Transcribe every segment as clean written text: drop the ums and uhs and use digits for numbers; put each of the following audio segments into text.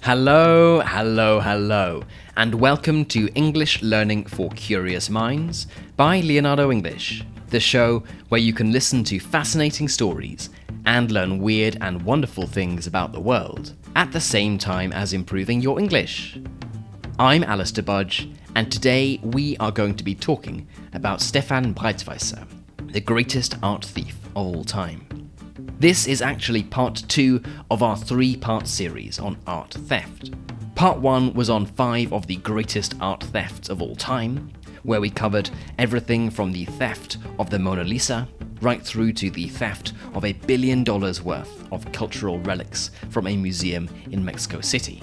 Hello, hello, hello, and welcome to English Learning for Curious Minds by Leonardo English, the show where you can listen to fascinating stories and learn weird and wonderful things about the world at the same time as improving your English. I'm Alistair Budge, and today we are going to be talking about Stéphane Breitwieser, the greatest art thief of all time. This is actually part 2 of our 3-part series on art theft. Part 1 was on 5 of the greatest art thefts of all time, where we covered everything from the theft of the Mona Lisa right through to the theft of $1 billion worth of cultural relics from a museum in Mexico City.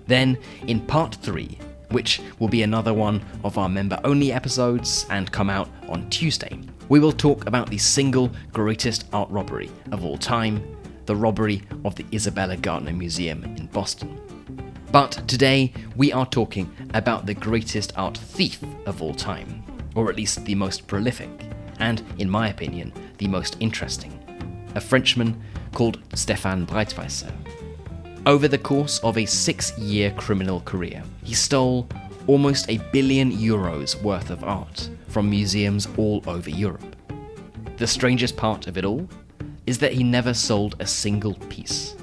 Then, in part 3, which will be another one of our member-only episodes and come out on Tuesday, we will talk about the single greatest art robbery of all time, the robbery of the Isabella Gardner Museum in Boston. But today, we are talking about the greatest art thief of all time, or at least the most prolific, and, in my opinion, the most interesting, a Frenchman called Stéphane Breitwieser. Over the course of a 6-year criminal career, he stole almost €1 billion worth of art from museums all over Europe. The strangest part of it all is that he never sold a single piece.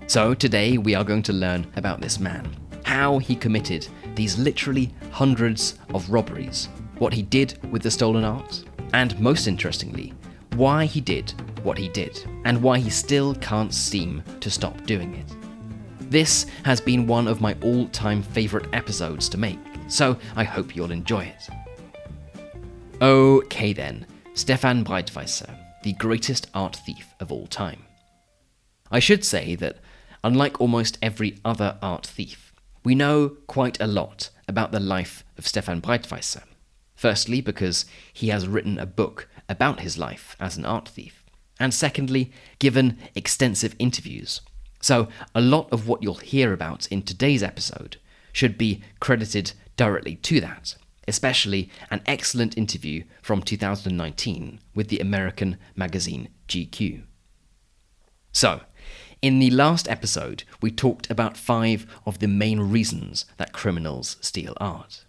So today we are going to learn about this man, how he committed these literally hundreds of robberies, what he did with the stolen art, and most interestingly, why he did what he did, and why he still can't seem to stop doing it. This has been one of my all-time favourite episodes to make, so I hope you'll enjoy it. Okay then, Stéphane Breitwieser, the greatest art thief of all time. I should say that, unlike almost every other art thief, we know quite a lot about the life of Stéphane Breitwieser. Firstly, because he has written a book about his life as an art thief, and secondly, given extensive interviews. So a lot of what you'll hear about in today's episode should be credited directly to that, especially an excellent interview from 2019 with the American magazine GQ. So, in the last episode, we talked about 5 of the main reasons that criminals steal art.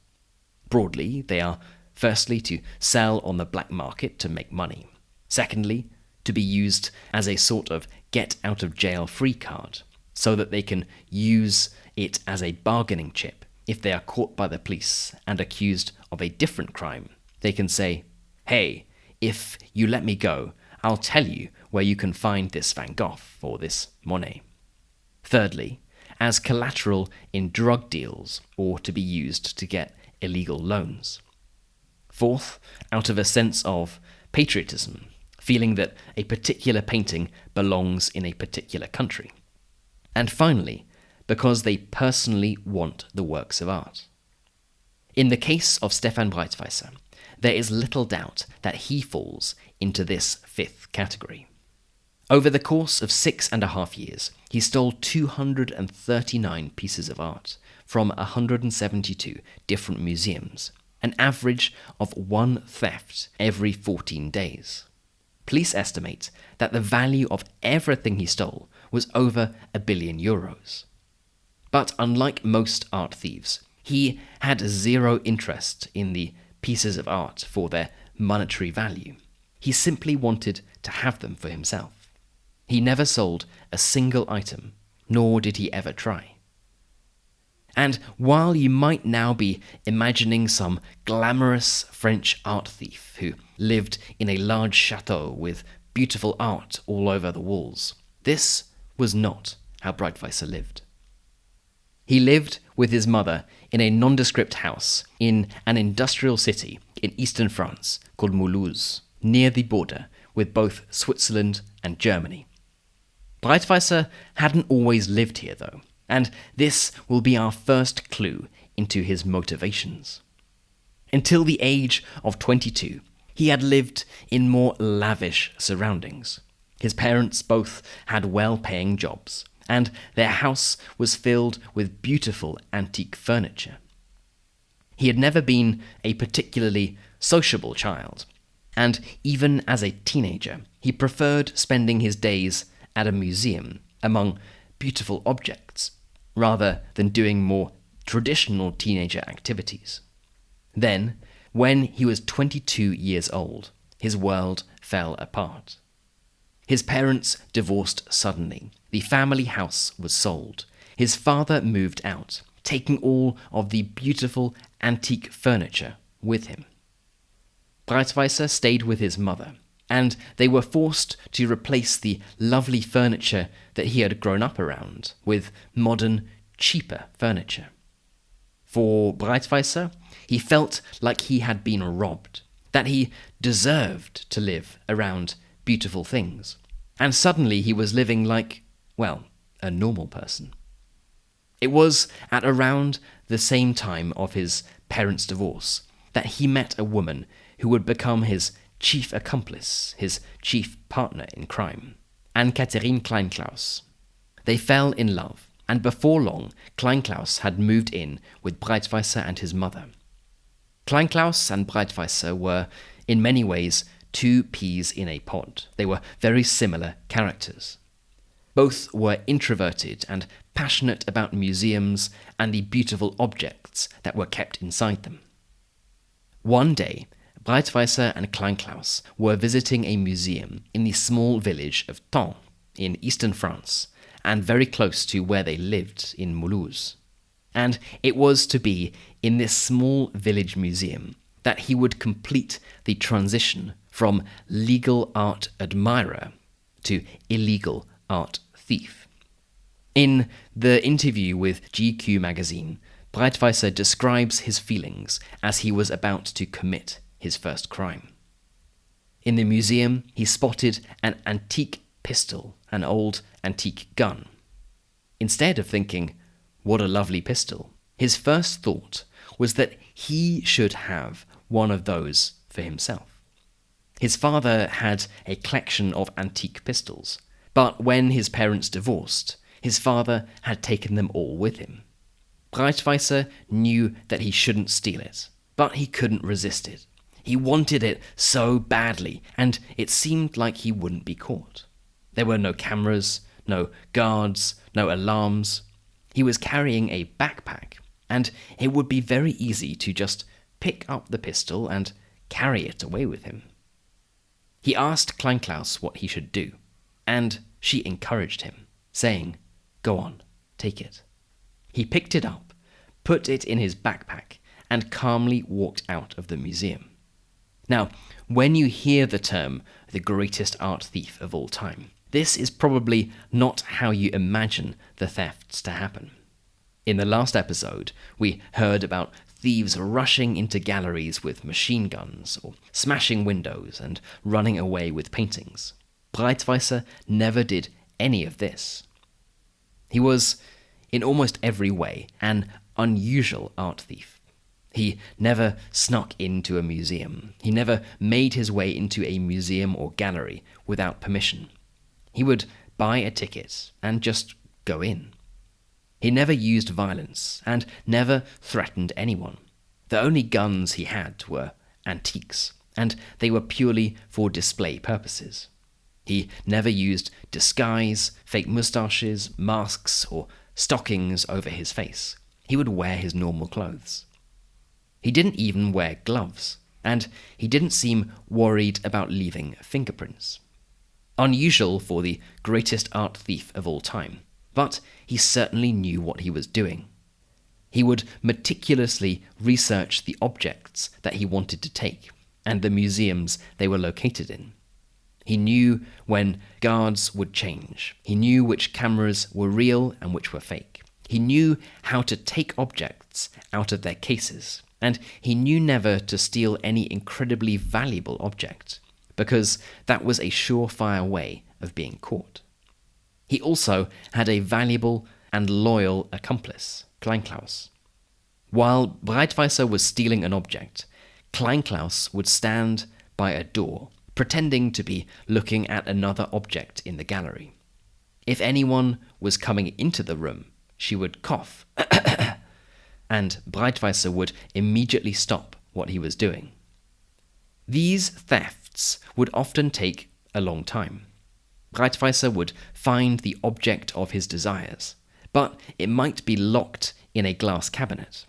Broadly, they are firstly to sell on the black market to make money. Secondly, to be used as a sort of get-out-of-jail-free card, so that they can use it as a bargaining chip. If they are caught by the police and accused of a different crime, they can say, "Hey, if you let me go, I'll tell you where you can find this Van Gogh or this Monet." Thirdly, as collateral in drug deals or to be used to get illegal loans. Fourth, out of a sense of patriotism, feeling that a particular painting belongs in a particular country. And finally, because they personally want the works of art. In the case of Stéphane Breitwieser, there is little doubt that he falls into this 5th category. Over the course of 6.5 years, he stole 239 pieces of art from 172 different museums, an average of 1 theft every 14 days. Police estimate that the value of everything he stole was over €1 billion. But unlike most art thieves, he had zero interest in the pieces of art for their monetary value. He simply wanted to have them for himself. He never sold a single item, nor did he ever try. And while you might now be imagining some glamorous French art thief who lived in a large chateau with beautiful art all over the walls, this was not how Breitwieser lived. He lived with his mother in a nondescript house in an industrial city in eastern France called Mulhouse, near the border with both Switzerland and Germany. Breitwieser hadn't always lived here though, and this will be our first clue into his motivations. Until the age of 22, he had lived in more lavish surroundings. His parents both had well-paying jobs, and their house was filled with beautiful antique furniture. He had never been a particularly sociable child, and even as a teenager, he preferred spending his days at a museum among beautiful objects rather than doing more traditional teenager activities. Then, when he was 22 years old, his world fell apart. His parents divorced suddenly. The family house was sold. His father moved out, taking all of the beautiful antique furniture with him. Breitwieser stayed with his mother, and they were forced to replace the lovely furniture that he had grown up around with modern, cheaper furniture. For Breitwieser, he felt like he had been robbed, that he deserved to live around beautiful things, and suddenly he was living like, well, a normal person. It was at around the same time of his parents' divorce that he met a woman who would become his chief accomplice, his chief partner in crime, Anne-Catherine Kleinklaus. They fell in love, and before long, Kleinklaus had moved in with Breitwieser and his mother. Kleinklaus and Breitwieser were, in many ways, two peas in a pod. They were very similar characters. Both were introverted and passionate about museums and the beautiful objects that were kept inside them. One day, Breitwieser and Kleinklaus were visiting a museum in the small village of Thaon in eastern France, and very close to where they lived in Mulhouse. And it was to be in this small village museum that he would complete the transition from legal art admirer to illegal art thief. In the interview with GQ magazine, Breitwieser describes his feelings as he was about to commit his first crime. In the museum, he spotted an antique pistol, an old antique gun. Instead of thinking, what a lovely pistol, his first thought was that he should have one of those for himself. His father had a collection of antique pistols, but when his parents divorced, his father had taken them all with him. Breitwieser knew that he shouldn't steal it, but he couldn't resist it. He wanted it so badly, and it seemed like he wouldn't be caught. There were no cameras, no guards, no alarms. He was carrying a backpack, and it would be very easy to just pick up the pistol and carry it away with him. He asked Kleinklaus what he should do, and she encouraged him, saying, "Go on, take it." He picked it up, put it in his backpack, and calmly walked out of the museum. Now, when you hear the term the greatest art thief of all time, this is probably not how you imagine the thefts to happen. In the last episode, we heard about thieves rushing into galleries with machine guns, or smashing windows and running away with paintings. Breitwieser never did any of this. He was, in almost every way, an unusual art thief. He never snuck into a museum. He never made his way into a museum or gallery without permission. He would buy a ticket and just go in. He never used violence and never threatened anyone. The only guns he had were antiques, and they were purely for display purposes. He never used disguise, fake moustaches, masks, or stockings over his face. He would wear his normal clothes. He didn't even wear gloves, and he didn't seem worried about leaving fingerprints. Unusual for the greatest art thief of all time, but he certainly knew what he was doing. He would meticulously research the objects that he wanted to take, and the museums they were located in. He knew when guards would change. He knew which cameras were real and which were fake. He knew how to take objects out of their cases, and he knew never to steal any incredibly valuable object, because that was a surefire way of being caught. He also had a valuable and loyal accomplice, Kleinklaus. While Breitwieser was stealing an object, Kleinklaus would stand by a door, pretending to be looking at another object in the gallery. If anyone was coming into the room, she would cough, and Breitwieser would immediately stop what he was doing. These thefts would often take a long time. Breitwieser would find the object of his desires, but it might be locked in a glass cabinet.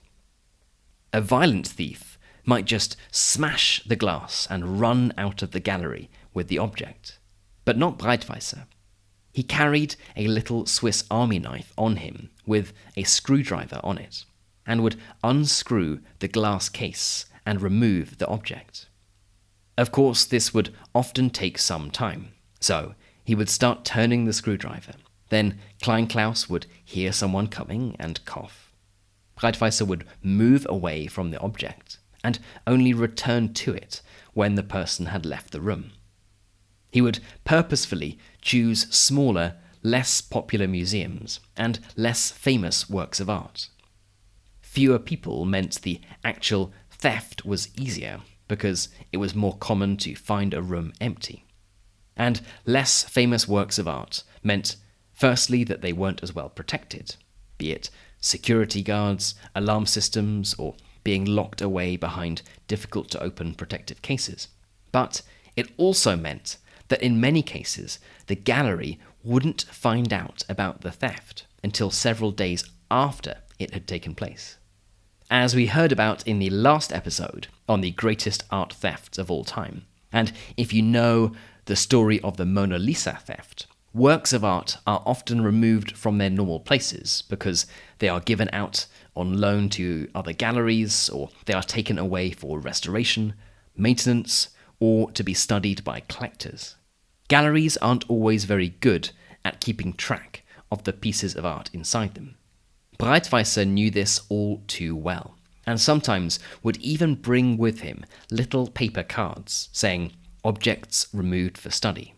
A violent thief might just smash the glass and run out of the gallery with the object, but not Breitwieser. He carried a little Swiss army knife on him with a screwdriver on it, and would unscrew the glass case and remove the object. Of course, this would often take some time, so he would start turning the screwdriver. Then Kleinklaus would hear someone coming and cough. Breitwieser would move away from the object and only return to it when the person had left the room. He would purposefully choose smaller, less popular museums and less famous works of art. Fewer people meant the actual theft was easier because it was more common to find a room empty. And less famous works of art meant, firstly, that they weren't as well protected, be it security guards, alarm systems, or being locked away behind difficult-to-open protective cases. But it also meant that in many cases, the gallery wouldn't find out about the theft until several days after it had taken place. As we heard about in the last episode on the greatest art thefts of all time, and if you know the story of the Mona Lisa theft, works of art are often removed from their normal places because they are given out on loan to other galleries, or they are taken away for restoration, maintenance, or to be studied by collectors. Galleries aren't always very good at keeping track of the pieces of art inside them. Breitwieser knew this all too well, and sometimes would even bring with him little paper cards saying, "Objects removed for study."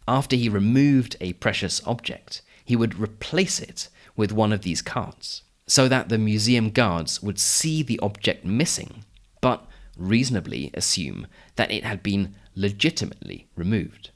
After he removed a precious object, he would replace it with one of these cards, so that the museum guards would see the object missing, but reasonably assume that it had been legitimately removed.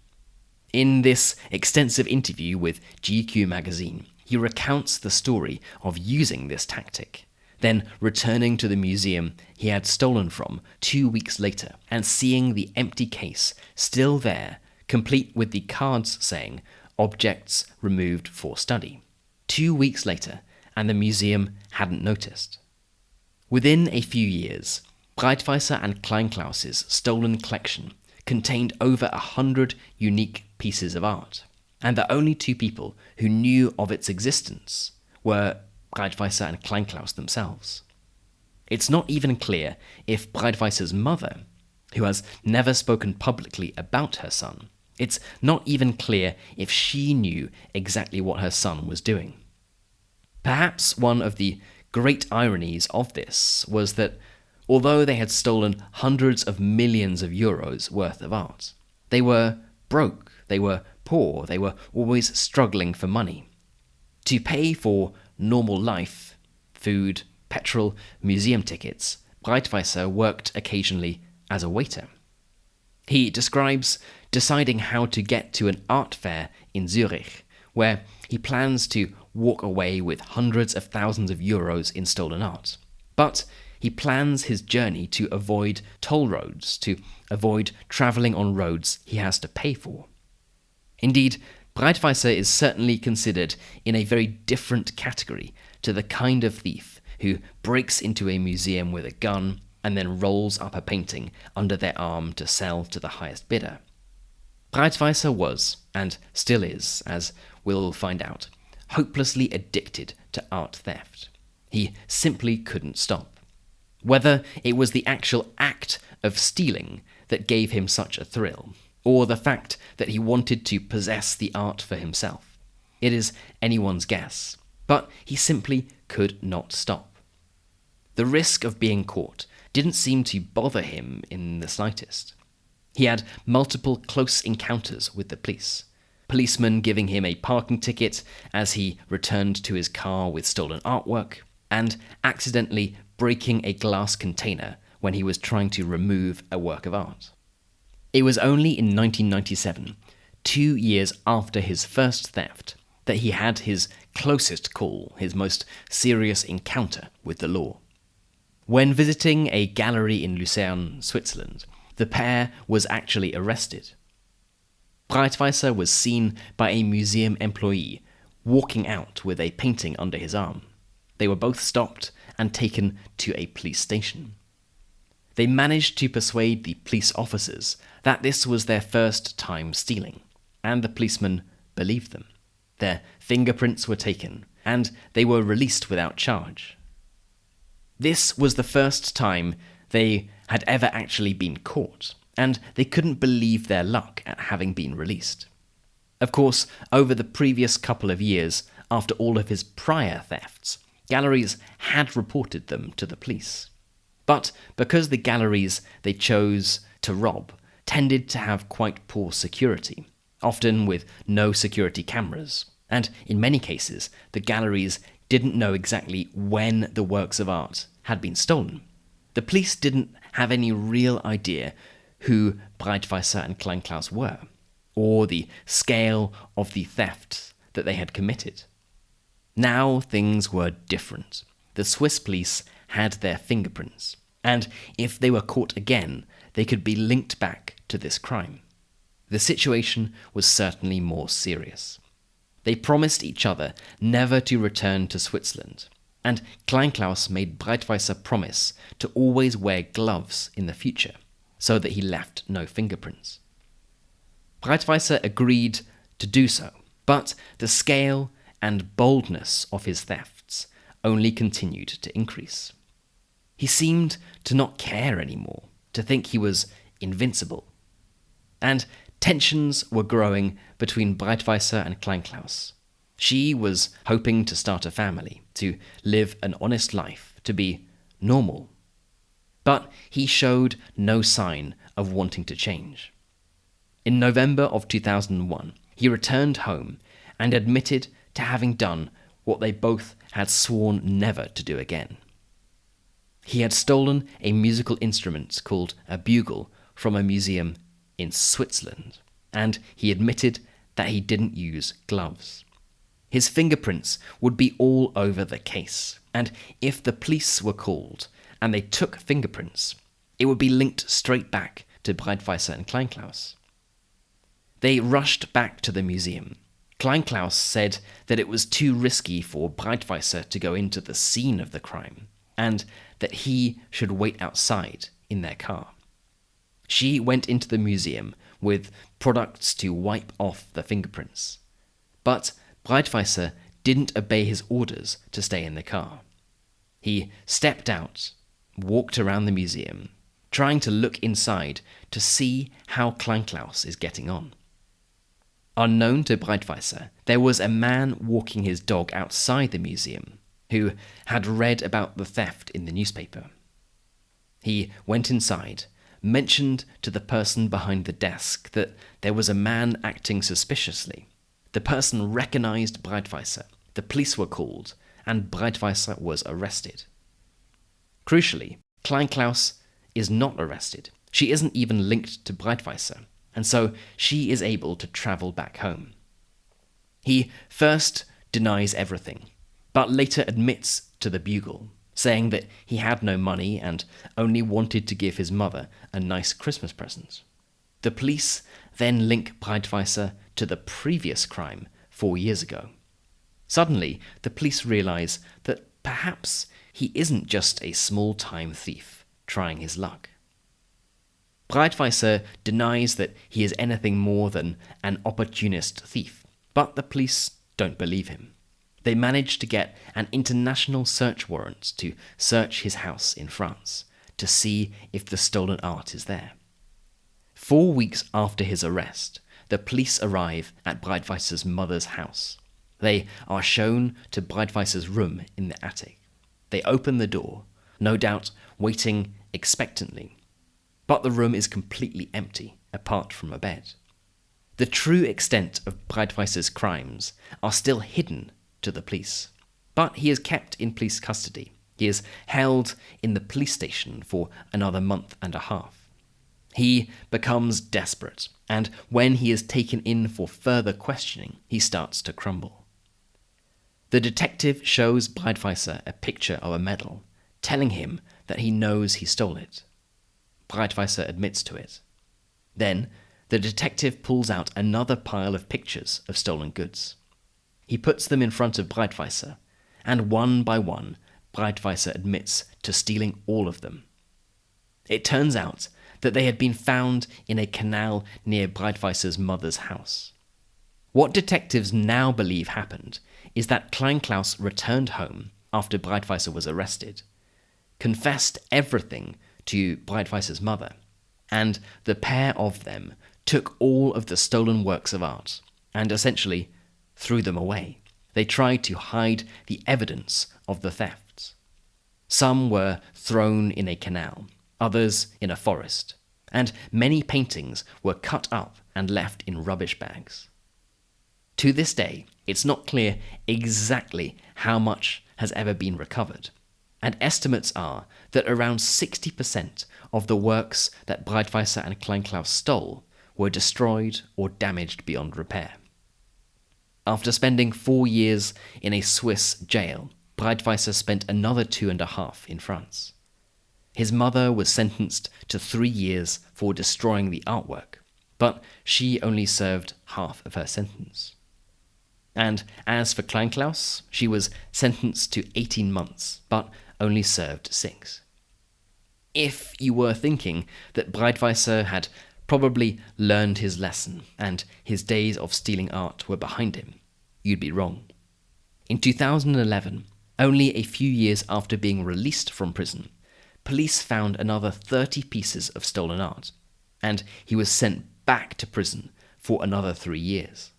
In this extensive interview with GQ magazine, he recounts the story of using this tactic, then returning to the museum he had stolen from 2 weeks later and seeing the empty case still there, complete with the cards saying, "Objects removed for study." 2 weeks later, and the museum hadn't noticed. Within a few years, Breitwieser and Kleinklaus's stolen collection contained over 100 unique pieces of art, and the only two people who knew of its existence were Breitwieser and Kleinklaus themselves. It's not even clear if Breitwieser's mother, who has never spoken publicly about her son, it's not even clear if she knew exactly what her son was doing. Perhaps one of the great ironies of this was that although they had stolen hundreds of millions of euros worth of art, they were broke, they were poor, they were always struggling for money. To pay for normal life, food, petrol, museum tickets, Breitwieser worked occasionally as a waiter. He describes deciding how to get to an art fair in Zurich, where he plans to walk away with hundreds of thousands of euros in stolen art. But he plans his journey to avoid toll roads, to avoid travelling on roads he has to pay for. Indeed, Breitwieser is certainly considered in a very different category to the kind of thief who breaks into a museum with a gun and then rolls up a painting under their arm to sell to the highest bidder. Breitwieser was, and still is, as we'll find out, hopelessly addicted to art theft. He simply couldn't stop. Whether it was the actual act of stealing that gave him such a thrill, or the fact that he wanted to possess the art for himself, it is anyone's guess, but he simply could not stop. The risk of being caught didn't seem to bother him in the slightest. He had multiple close encounters with the police, policemen giving him a parking ticket as he returned to his car with stolen artwork, and accidentally breaking a glass container when he was trying to remove a work of art. It was only in 1997, 2 years after his first theft, that he had his closest call, his most serious encounter with the law. When visiting a gallery in Lucerne, Switzerland, the pair was actually arrested. Breitwieser was seen by a museum employee walking out with a painting under his arm. They were both stopped and taken to a police station. They managed to persuade the police officers that this was their first time stealing, and the policemen believed them. Their fingerprints were taken, and they were released without charge. This was the first time they had ever actually been caught, and they couldn't believe their luck at having been released. Of course, over the previous couple of years, after all of his prior thefts, galleries had reported them to the police. But because the galleries they chose to rob tended to have quite poor security, often with no security cameras, and in many cases, the galleries didn't know exactly when the works of art had been stolen. The police didn't have any real idea who Breitwieser and Kleinklaus were, or the scale of the theft that they had committed. Now things were different. The Swiss police had their fingerprints, and if they were caught again, they could be linked back to this crime. The situation was certainly more serious. They promised each other never to return to Switzerland, and Kleinklaus made Breitwieser promise to always wear gloves in the future, so that he left no fingerprints. Breitwieser agreed to do so, but the scale and boldness of his thefts only continued to increase. He seemed to not care anymore, to think he was invincible. And tensions were growing between Breitwieser and Kleinklaus. She was hoping to start a family, to live an honest life, to be normal. But he showed no sign of wanting to change. In November of 2001, he returned home and admitted to having done what they both had sworn never to do again. He had stolen a musical instrument called a bugle from a museum in Switzerland, and he admitted that he didn't use gloves. His fingerprints would be all over the case, and if the police were called and they took fingerprints, it would be linked straight back to Breitwieser and Kleinklaus. They rushed back to the museum. Kleinklaus said that it was too risky for Breitwieser to go into the scene of the crime, and that he should wait outside in their car. She went into the museum with products to wipe off the fingerprints. But Breitwieser didn't obey his orders to stay in the car. He stepped out, walked around the museum, trying to look inside to see how Kleinklaus is getting on. Unknown to Breitwieser, there was a man walking his dog outside the museum who had read about the theft in the newspaper. He went inside, mentioned to the person behind the desk that there was a man acting suspiciously. The person recognized Breitwieser, the police were called, and Breitwieser was arrested. Crucially, Kleinklaus is not arrested. She isn't even linked to Breitwieser, and so she is able to travel back home. He first denies everything, but later admits to the bugle, saying that he had no money and only wanted to give his mother a nice Christmas present. The police then link Breitwieser to the previous crime 4 years ago. Suddenly, the police realize that perhaps he isn't just a small-time thief trying his luck. Breitwieser denies that he is anything more than an opportunist thief, but the police don't believe him. They manage to get an international search warrant to search his house in France to see if the stolen art is there. 4 weeks after his arrest, the police arrive at Breitwieser's mother's house. They are shown to Breitwieser's room in the attic. They open the door, no doubt waiting expectantly. But the room is completely empty, apart from a bed. The true extent of Breitwieser's crimes are still hidden to the police, but he is kept in police custody. He is held in the police station for another month and a half. He becomes desperate, and when he is taken in for further questioning, he starts to crumble. The detective shows Breitwieser a picture of a medal, telling him that he knows he stole it. Breitwieser admits to it. Then, the detective pulls out another pile of pictures of stolen goods. He puts them in front of Breitwieser, and one by one, Breitwieser admits to stealing all of them. It turns out that they had been found in a canal near Breitwieser's mother's house. What detectives now believe happened is that Klein-Klaus returned home after Breitwieser was arrested, confessed everything to Breitwieser's mother, and the pair of them took all of the stolen works of art and essentially threw them away. They tried to hide the evidence of the thefts. Some were thrown in a canal, others in a forest, and many paintings were cut up and left in rubbish bags. To this day, it's not clear exactly how much has ever been recovered, and estimates are that around 60% of the works that Breitwieser and Klein-Klaus stole were destroyed or damaged beyond repair. After spending 4 years in a Swiss jail, Breitwieser spent another 2.5 in France. His mother was sentenced to 3 years for destroying the artwork, but she only served half of her sentence. And as for Klein-Klaus, she was sentenced to 18 months, but only served 6. If you were thinking that Breitwieser had probably learned his lesson and his days of stealing art were behind him, you'd be wrong. In 2011, only a few years after being released from prison, police found another 30 pieces of stolen art, and he was sent back to prison for another 3 years.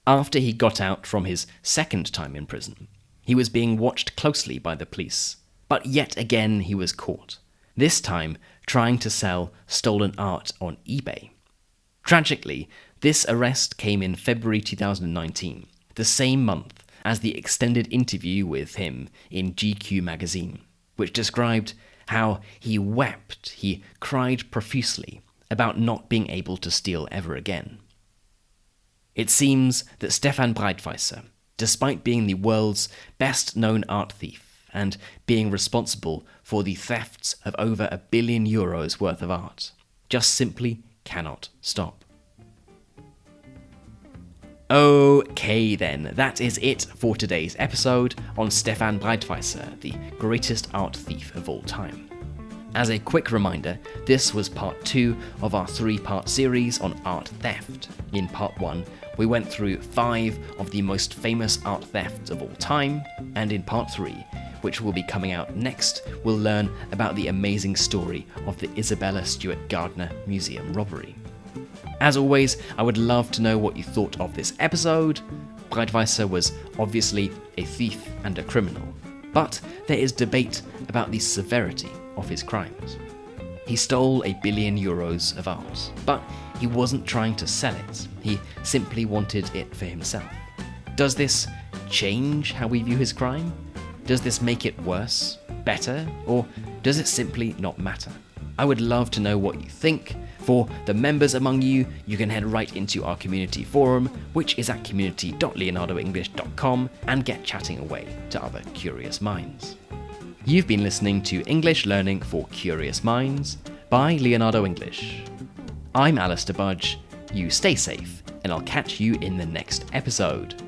After he got out from his second time in prison, he was being watched closely by the police, but yet again he was caught, this time trying to sell stolen art on eBay. Tragically, this arrest came in February 2019, the same month as the extended interview with him in GQ magazine, which described how he wept, he cried profusely about not being able to steal ever again. It seems that Stéphane Breitwieser, despite being the world's best-known art thief and being responsible for the thefts of over €1 billion worth of art, just simply cannot stop. Okay then, that is it for today's episode on Stéphane Breitwieser, the greatest art thief of all time. As a quick reminder, this was part 2 of our 3-part series on art theft. In part 1, we went through 5 of the most famous art thefts of all time, and in part 3, which will be coming out next, we'll learn about the amazing story of the Isabella Stewart Gardner Museum robbery. As always, I would love to know what you thought of this episode. Breitwieser was obviously a thief and a criminal, but there is debate about the severity of his crimes. He stole €1 billion of art, but he wasn't trying to sell it, he simply wanted it for himself. Does this change how we view his crime? Does this make it worse, better, or does it simply not matter? I would love to know what you think. For the members among you, you can head right into our community forum, which is at community.leonardoenglish.com, and get chatting away to other curious minds. You've been listening to English Learning for Curious Minds by Leonardo English. I'm Alistair Budge. You stay safe, and I'll catch you in the next episode.